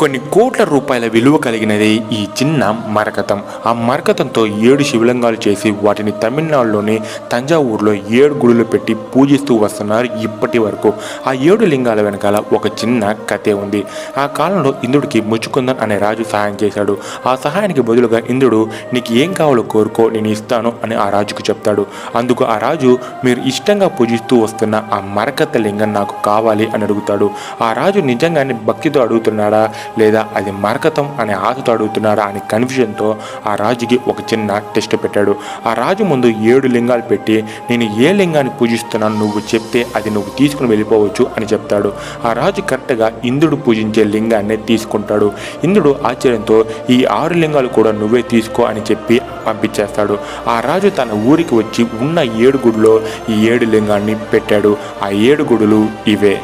కొన్ని కోట్ల రూపాయల విలువ కలిగినదే ఈ చిన్న మరకతం. ఆ మరకతంతో 7 శివలింగాలు చేసి వాటిని తమిళనాడులోని తంజావూరులో 7 గుడులు పెట్టి పూజిస్తూ వస్తున్నారు ఇప్పటి వరకు. ఆ 7 లింగాల వెనకాల ఒక చిన్న కథే ఉంది. ఆ కాలంలో ఇంద్రుడికి ముచ్చుకుందన్ అనే రాజు సహాయం చేశాడు. ఆ సహాయానికి బదులుగా ఇంద్రుడు నీకు ఏం కావాలో కోరుకో, నేను ఇస్తాను అని ఆ రాజుకు చెప్తాడు. అందుకు ఆ రాజు మీరు ఇష్టంగా పూజిస్తూ వస్తున్న ఆ మరకత లింగం నాకు కావాలి అని అడుగుతాడు. ఆ రాజు నిజంగానే భక్తితో అడుగుతున్నాడా లేదా అది మరకతం అనే ఆశతో అడుగుతున్నారా అని కన్ఫ్యూజన్తో ఆ రాజుకి ఒక చిన్న టెస్ట్ పెట్టాడు. ఆ రాజు ముందు 7 లింగాలు పెట్టి నేను ఏ లింగాన్ని పూజిస్తున్నాను నువ్వు చెప్తే అది నువ్వు తీసుకుని వెళ్ళిపోవచ్చు అని చెప్తాడు. ఆ రాజు కరెక్ట్గా ఇంద్రుడు పూజించే లింగాన్ని తీసుకుంటాడు. ఇంద్రుడు ఆశ్చర్యంతో ఈ 6 లింగాలు కూడా నువ్వే తీసుకో అని చెప్పి పంపించేస్తాడు. ఆ రాజు తన ఊరికి వచ్చి ఉన్న 7 గుడిలో ఈ 7 లింగాన్ని పెట్టాడు. ఆ 7 గుడులు ఇవే.